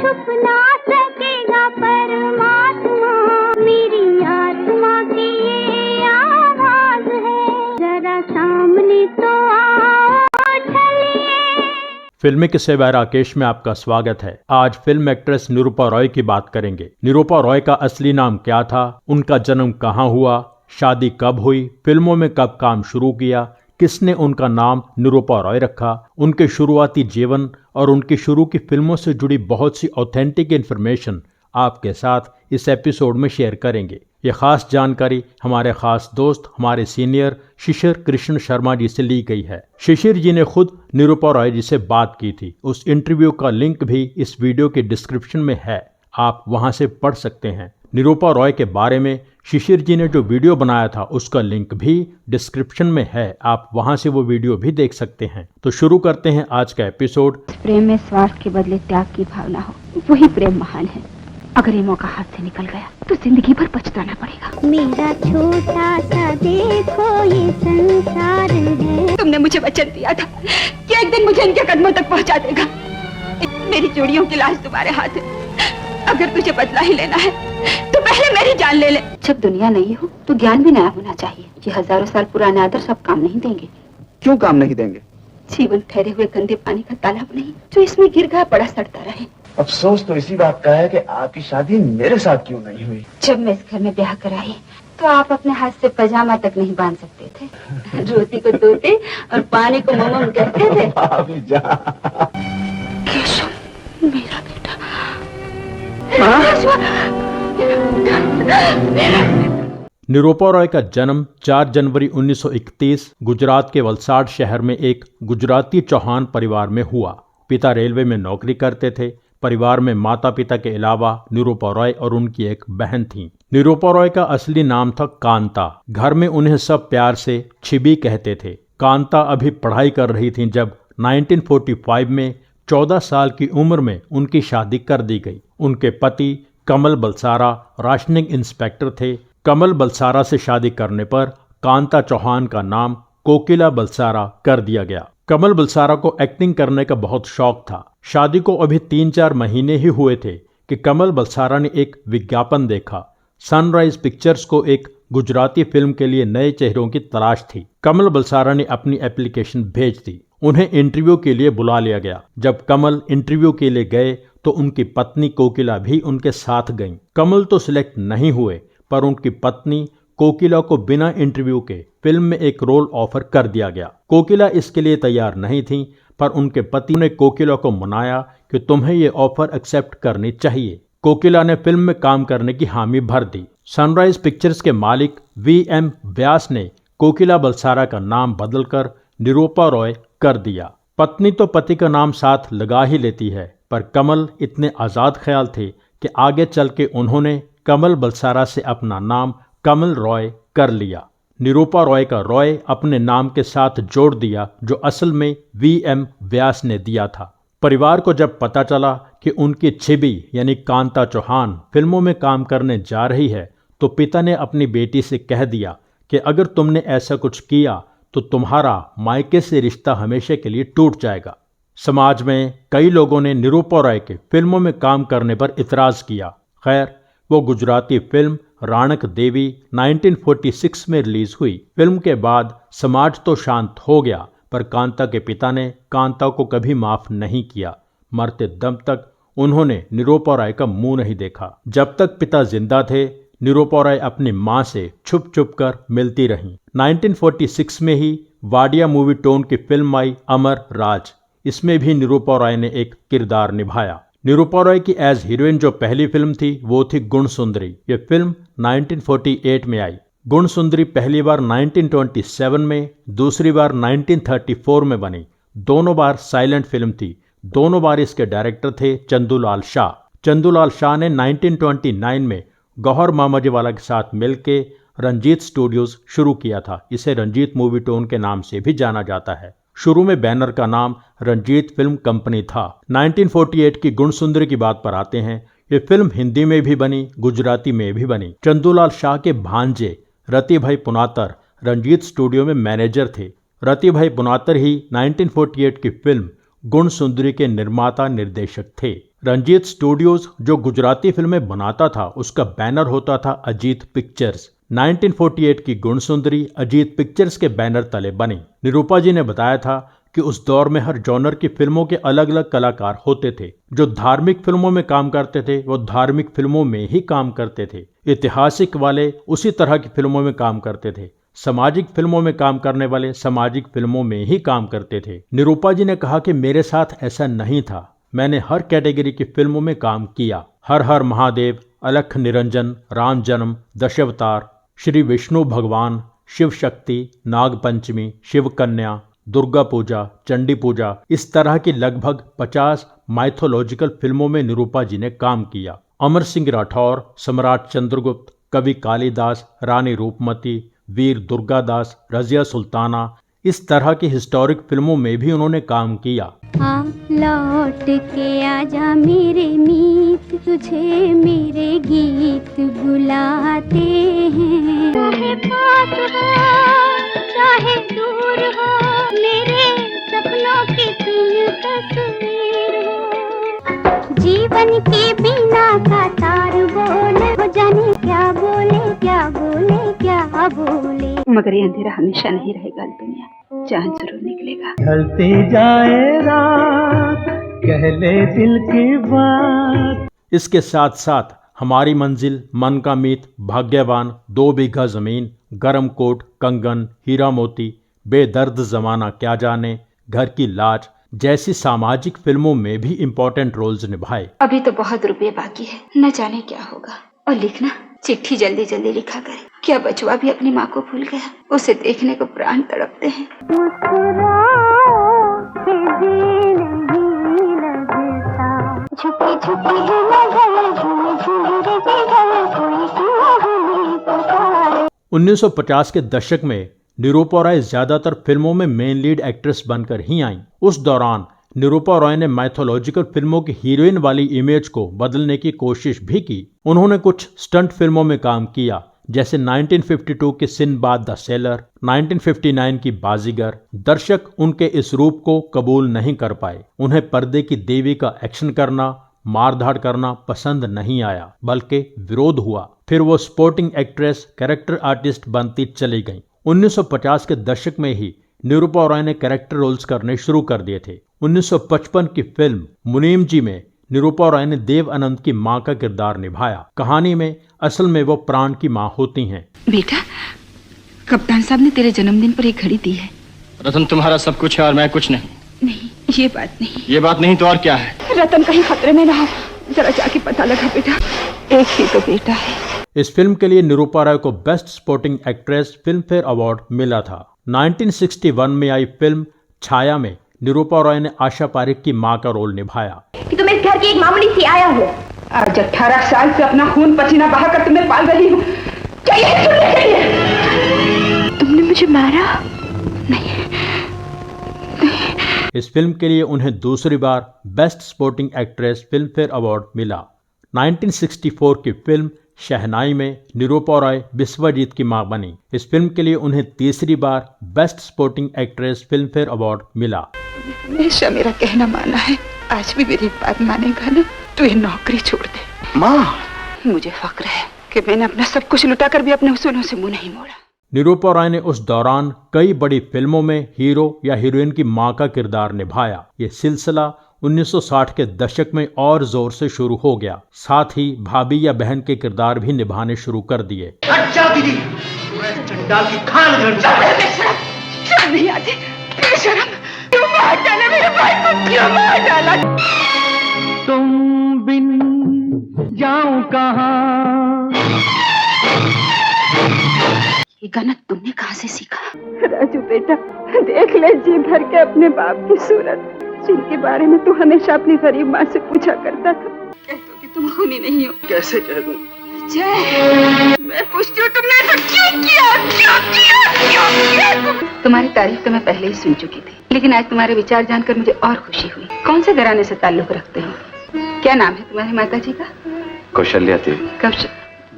छुप ना सकेगा परमात्मा, मेरी आत्मा की ये आवाज है, जरा सामने तो आओ चलिए। फिल्मी किस्से बाय राकेश में आपका स्वागत है। आज फिल्म एक्ट्रेस निरूपा रॉय की बात करेंगे। निरूपा रॉय का असली नाम क्या था, उनका जन्म कहाँ हुआ, शादी कब हुई, फिल्मों में कब काम शुरू किया, किसने उनका नाम निरूपा रॉय रखा, उनके शुरुआती जीवन और उनकी शुरू की फिल्मों से जुड़ी बहुत सी ऑथेंटिक इन्फॉर्मेशन आपके साथ इस एपिसोड में शेयर करेंगे। ये खास जानकारी हमारे खास दोस्त, हमारे सीनियर शिशिर कृष्ण शर्मा जी से ली गई है। शिशिर जी ने खुद निरूपा रॉय जी से बात की थी। उस इंटरव्यू का लिंक भी इस वीडियो के डिस्क्रिप्शन में है, आप वहां से पढ़ सकते हैं। निरूपा रॉय के बारे में शिशिर जी ने जो वीडियो बनाया था उसका लिंक भी डिस्क्रिप्शन में है, आप वहां से वो वीडियो भी देख सकते हैं। तो शुरू करते हैं आज का एपिसोड। प्रेम में स्वार्थ के बदले त्याग की भावना हो, वही प्रेम महान है। अगर ये मौका हाथ से निकल गया तो जिंदगी भर पछताना पड़ेगा। मेरा छोटा सा देखो ये संसार है। तुमने मुझे वचन दिया था कि एक दिन मुझे इनके कदमों तक पहुंचा देगा। मेरी चूड़ियों की लाश तुम्हारे हाथ है। अगर तुझे बदला ही लेना है तो पहले मेरी जान ले ले। जब दुनिया नहीं हो तो ज्ञान भी नया होना चाहिए। ये हजारों साल पुराने आदर्श अब काम नहीं देंगे। क्यों काम नहीं देंगे? जीवन ठहरे हुए गंदे पानी का तालाब नहीं जो इसमें गिर गया पड़ा सड़ता रहे। अफसोस तो इसी बात का है कि आपकी शादी मेरे साथ क्यों नहीं हुई। जब मैं इस घर में ब्याह कराई तो आप अपने हाथ से पजामा तक नहीं बांध सकते थे। रोटी को तोते और पानी को ममम कहते थे। भाभी जान। केशव मेरा बेटा। निरूपा रॉय का जन्म 4 जनवरी 1931 गुजरात के वलसाड शहर में एक गुजराती चौहान परिवार में हुआ। पिता रेलवे में नौकरी करते थे। परिवार में माता पिता के अलावा निरूपा रॉय और उनकी एक बहन थी। निरूपा रॉय का असली नाम था कांता। घर में उन्हें सब प्यार से छिबी कहते थे। कांता अभी पढ़ाई कर रही थी जब 1945 में 14 साल की उम्र में उनकी शादी कर दी गई। उनके पति कमल बलसारा राशनिंग इंस्पेक्टर थे। कमल बलसारा से शादी करने पर कांता चौहान का नाम कोकिला बलसारा कर दिया गया। कमल बलसारा को एक्टिंग करने का बहुत शौक था। शादी को अभी 3-4 महीने ही हुए थे कि कमल बलसारा ने एक विज्ञापन देखा। सनराइज पिक्चर्स को एक गुजराती फिल्म के लिए नए चेहरों की तलाश थी। कमल बलसारा ने अपनी एप्लीकेशन भेज दी। उन्हें इंटरव्यू के लिए बुला लिया गया। जब कमल इंटरव्यू के लिए गए तो उनकी पत्नी कोकिला भी उनके साथ गईं। कमल तो सिलेक्ट नहीं हुए पर उनकी पत्नी कोकिला को बिना इंटरव्यू के फिल्म में एक रोल ऑफर कर दिया गया। कोकिला इसके लिए तैयार नहीं थी पर उनके पति ने कोकिला को मनाया कि तुम्हें ये ऑफर एक्सेप्ट करनी चाहिए। कोकिला ने फिल्म में काम करने की हामी भर दी। सनराइज पिक्चर्स के मालिक VM व्यास ने कोकिला बलसारा का नाम बदलकर निरूपा रॉय कर दिया। पत्नी तो पति का नाम साथ लगा ही लेती है पर कमल इतने आज़ाद ख्याल थे कि आगे चल के उन्होंने कमल बलसारा से अपना नाम कमल रॉय कर लिया। निरूपा रॉय का रॉय अपने नाम के साथ जोड़ दिया जो असल में VM व्यास ने दिया था। परिवार को जब पता चला कि उनकी छिबी यानी कांता चौहान फिल्मों में काम करने जा रही है तो पिता ने अपनी बेटी से कह दिया कि अगर तुमने ऐसा कुछ किया तो तुम्हारा मायके से रिश्ता हमेशा के लिए टूट जाएगा। समाज में कई लोगों ने निरूपा रॉय के फिल्मों में काम करने पर इतराज किया। खैर, वो गुजराती फिल्म राणक देवी 1946 में रिलीज हुई। फिल्म के बाद समाज तो शांत हो गया पर कांता के पिता ने कांता को कभी माफ नहीं किया। मरते दम तक उन्होंने निरूपा रॉय का मुंह नहीं देखा। जब तक पिता जिंदा थे निरूपा रॉय अपनी मां से छुप छुप कर मिलती रहीं। 1946 में ही वाडिया मूवी टोन की फिल्म आई अमर राज। इसमें भी निरूपा रॉय ने एक किरदार निभाया। निरूपा रॉय की एज हीरोइन जो पहली फिल्म थी वो थी गुण सुंदरी। ये फिल्म 1948 में आई। गुण सुंदरी पहली बार 1927 में, दूसरी बार 1934 में बनी। दोनों बार साइलेंट फिल्म थी। दोनों बार इसके डायरेक्टर थे चंदूलाल शाह। चंदूलाल शाह ने 1929 में गौहर मामाजीवाला के साथ मिलकर रंजीत स्टूडियोज शुरू किया था। इसे रंजीत मूवी टोन के नाम से भी जाना जाता है। शुरू में बैनर का नाम रंजीत फिल्म कंपनी था। 1948 की गुण सुंदरी की बात पर आते हैं। ये फिल्म हिंदी में भी बनी, गुजराती में भी बनी। चंदूलाल शाह के भांजे रति भाई पुनातर रंजीत स्टूडियो में मैनेजर थे। रति भाई पुनातर ही 1948 की फिल्म गुण सुंदरी के निर्माता निर्देशक थे। रंजीत स्टूडियोज जो गुजराती फिल्में बनाता था उसका बैनर होता था अजीत पिक्चर्स। 1948 की गुण सुंदरी अजीत पिक्चर्स के बैनर तले बनी। निरूपा जी ने बताया था कि उस दौर में हर जॉनर की फिल्मों के अलग अलग कलाकार होते थे। जो धार्मिक फिल्मों में काम करते थे वो धार्मिक फिल्मों में ही काम करते थे, ऐतिहासिक वाले उसी तरह की फिल्मों में काम करते थे, सामाजिक फिल्मों में काम करने वाले सामाजिक फिल्मों में ही काम करते थे। निरूपा जी ने कहा कि मेरे साथ ऐसा नहीं था, मैंने हर कैटेगरी की फिल्मों में काम किया। हर हर महादेव, अलख निरंजन, राम जन्म, दशावतार, श्री विष्णु भगवान, शिव शक्ति, नाग पंचमी, शिव कन्या, दुर्गा पूजा, चंडी पूजा, इस तरह की लगभग 50 माइथोलॉजिकल फिल्मों में निरूपा जी ने काम किया। अमर सिंह राठौर, सम्राट चंद्रगुप्त, कवि कालिदास, रानी रूपमती, वीर दुर्गादास, रजिया सुल्ताना, इस तरह की हिस्टोरिक फिल्मों में भी उन्होंने काम किया। हाँ लौट के आजा मेरे मीत, तुझे मेरे गीत बुलाते हैं। चाहे पास हो चाहे दूर हो, मेरे सपनों की तुम तस्वीर हो। जीवन की बिना का तार बोल हो, जाने क्या बोले क्या बोले क्या बोले। मगर ये अंधेरा हमेशा नहीं रहेगा दुनिया, चांद जरूर निकलेगा। ढलती जाए रात, कह ले दिल की बात। इसके साथ साथ हमारी मंजिल, मन का मीत, भाग्यवान, 2 बीघा जमीन, गरम कोट, कंगन, हीरा मोती, बेदर्द जमाना क्या जाने, घर की लाज जैसी सामाजिक फिल्मों में भी इम्पोर्टेंट रोल्स निभाए। अभी तो बहुत रुपये बाकी है, न जाने क्या होगा। और लिखना, चिट्ठी जल्दी जल्दी लिखा करे। क्या बचवा भी अपनी माँ को भूल गया? उसे देखने को प्राण तड़पते हैं। छुपी छुपी है नजर, झूम झूम रे जिगर, कोई पुकारे। 1950 के दशक में निरूपा रॉय ज्यादातर फिल्मों में मेन लीड एक्ट्रेस बनकर ही आईं। उस दौरान निरूपा रॉय ने माइथोलॉजिकल फिल्मों की हीरोइन वाली इमेज को बदलने की कोशिश भी की। उन्होंने कुछ स्टंट फिल्मों में काम किया, जैसे 1952 की सिंदबाद द सेलर, 1959 की बाजीगर। दर्शक उनके इस रूप को कबूल नहीं कर पाए। उन्हें पर्दे की देवी का एक्शन करना, मारधाड़ करना पसंद नहीं आया, बल्कि विरोध हुआ। फिर वो स्पोर्टिंग एक्ट्रेस, कैरेक्टर आर्टिस्ट बनती चली गईं। 1950 के दशक में ही निरूपा रॉय ने कैरेक्टर रोल्स करने शुरू कर दिए थे। 1955 की फिल्म मुनीम जी में निरूपा रॉय ने देव आनंद की मां का किरदार निभाया। कहानी में असल में वो प्राण की मां होती हैं। बेटा, कप्तान साहब ने तेरे जन्मदिन पर एक घड़ी दी है। रतन तुम्हारा सब कुछ है और मैं कुछ नहीं। नहीं, ये बात नहीं। ये बात नहीं तो और क्या है? रतन कहीं खतरे में ना हो, जरा जाके पता लगा बेटा। एक ही तो बेटा है। इस फिल्म के लिए निरूपा रॉय को best supporting actress Filmfare award मिला था। 1961 में आई फिल्म छाया में निरूपा रॉय ने आशा पारेख की मां का रोल निभाया। कि तुम इस घर की एक मामूली सी आया हो। आज 18 साल से अपना खून पसीना बहाकर तुम्हें पाल रही हूँ। क्या यही सुनने के लिए? तुमने मुझे मारा? नहीं। इस फिल्म के लिए उन्हें दूसरी बार best supporting actress Filmfare award मिला। 1964 की फिल्म शहनाई में निरूपा रॉय विश्वजीत की मां बनी। इस फिल्म के लिए उन्हें तीसरी बार best supporting actress Filmfare award मिला। हमेशा मेरा कहना माना है, आज भी मेरी बात मानेगा ना? तू ये नौकरी छोड़ दे। माँ, मुझे फक्र है कि मैंने अपना सब कुछ लुटा कर भी अपने उसूलों से मुंह नहीं मोड़ा। निरूपा रॉय ने उस दौरान कई बड़ी फिल्मों में हीरो या हीरोइन की मां का किरदार निभाया। ये सिलसिला 1960 के दशक में और जोर से शुरू हो गया। साथ ही भाभी या बहन के किरदार भी निभाने शुरू कर दिए। अच्छा दीदी, चंडाल की खान घर जा। शर्म नहीं आती? बेशरम, क्यों मार डाला मेरे भाई को? क्यों मार डाला? तुम बिन जाऊं कहां? ये गाना तुमने कहाँ से सीखा? राजू बेटा, देख ले जी भर के अपने बाप की सूरत, जिनके बारे में तू हमेशा अपनी गरीब माँ से पूछा करता था। कह दो कि तुम खूनी नहीं हो। कैसे कह दूं? जय, मैं पूछती हूँ तुमने ऐसा क्यों किया? क्यों किया? तुम्हारी तारीफ तो मैं पहले ही सुन चुकी थी, लेकिन आज तुम्हारे विचार जानकर मुझे और खुशी हुई। कौन से घराने से ताल्लुक रखते हो? क्या नाम है तुम्हारी माता जी का? कौशल्या देवी। कौशल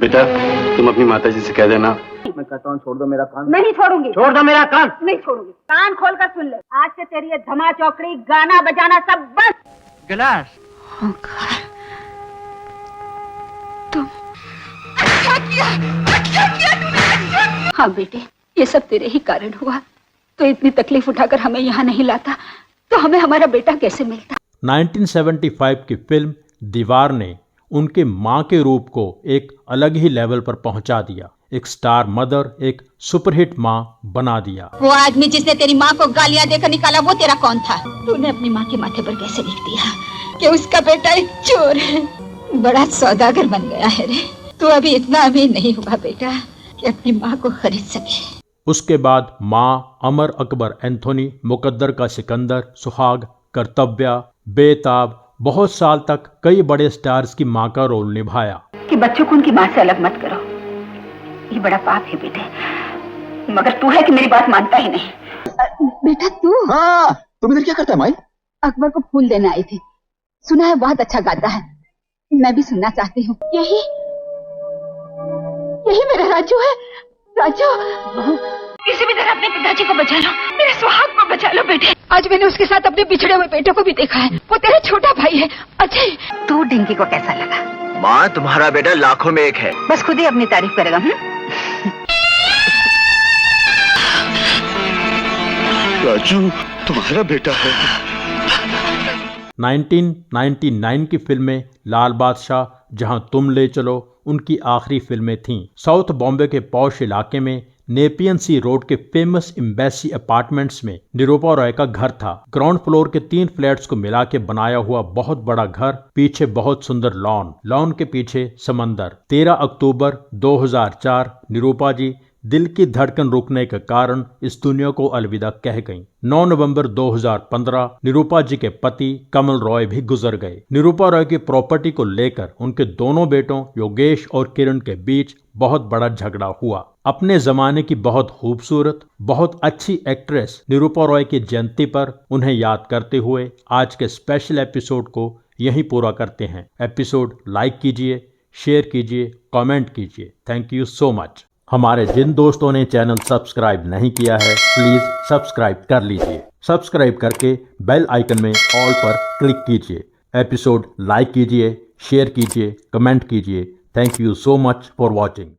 बेटा, तुम अपनी माता जी से कह देना छोड़ूंगी। मैं कहता हूँ छोड़ दो मेरा कान। नहीं छोड़ूंगी। छोड़ दो मेरा कान। नहीं छोड़ूंगी। कान खोल कर सुन ले, आज से तेरी ये धमा चौकड़ी, गाना बजाना सब बस। गिलास। तुम अच्छा किया तूने। हाँ बेटे, ये सब तेरे ही कारण हुआ। तो इतनी तकलीफ उठाकर हमें यहाँ नहीं लाता तो हमें हमारा बेटा कैसे मिलता। 1975 की फिल्म दीवार ने उनके मां के रूप को एक अलग ही लेवल पर पहुंचा दिया। एक स्टार मदर, एक सुपरहिट मां बना दिया। वो आदमी जिसने तेरी माँ को गालियाँ देकर निकाला, वो तेरा कौन था? तूने अपनी माँ के माथे पर कैसे लिख दिया कि उसका बेटा एक चोर है? बड़ा सौदागर बन गया है रे। तू अभी इतना अमीर नहीं हुआ बेटा कि अपनी माँ को खरीद सके। उसके बाद मां अमर अकबर एंथोनी, मुकद्दर का सिकंदर, सुहाग, कर्तव्य, बेताब, बहुत साल तक कई बड़े स्टार्स की मां का रोल निभाया। कि बच्चों को उनकी माँ से अलग मत करो, ये बड़ा पाप है बेटे। मगर तू है कि मेरी बात मानता ही नहीं। बेटा तू? हाँ, तुम इधर क्या करता है माई? अकबर को फूल देने आई थी। सुना है बहुत अच्छा गाता है, मैं भी सुनना चाहती हूँ। यही मेरा राजू है। राजू, किसी भी तरह अपने पिताजी को बचा लो, मेरे सुहाग को बचा लो बेटे। आज मैंने उसके साथ अपने बिछड़े हुए बेटे को भी देखा है। वो तेरा छोटा भाई है अजय। तू डिंकी को कैसा लगा? माँ, तुम्हारा बेटा लाखों में एक है। बस खुद ही अपनी तारीफ करेगा। राजू तुम्हारा बेटा है। 1999 की फिल्में लाल बादशाह, जहां तुम ले चलो, उनकी आखिरी फिल्में थीं। साउथ बॉम्बे के पॉश इलाके में नेपियन सी रोड के फेमस एम्बेसी अपार्टमेंट्स में निरूपा रॉय का घर था। ग्राउंड फ्लोर के 3 फ्लैट्स को मिला के बनाया हुआ बहुत बड़ा घर, पीछे बहुत सुंदर लॉन के पीछे समंदर। 13 अक्टूबर 2004 निरूपा जी दिल की धड़कन रुकने के कारण इस दुनिया को अलविदा कह गईं। 9 नवंबर 2015 निरूपा जी के पति कमल रॉय भी गुजर गए। निरूपा रॉय की प्रॉपर्टी को लेकर उनके दोनों बेटों योगेश और किरण के बीच बहुत बड़ा झगड़ा हुआ। अपने जमाने की बहुत खूबसूरत, बहुत अच्छी एक्ट्रेस निरूपा रॉय की जयंती पर उन्हें याद करते हुए आज के स्पेशल एपिसोड को यहीं पूरा करते हैं। एपिसोड लाइक कीजिए, शेयर कीजिए, कमेंट कीजिए। Thank you so much. हमारे जिन दोस्तों ने चैनल सब्सक्राइब नहीं किया है, प्लीज सब्सक्राइब कर लीजिए। सब्सक्राइब करके बेल आइकन में ऑल पर क्लिक कीजिए। एपिसोड लाइक कीजिए, शेयर कीजिए, कमेंट कीजिए। Thank you so much for watching.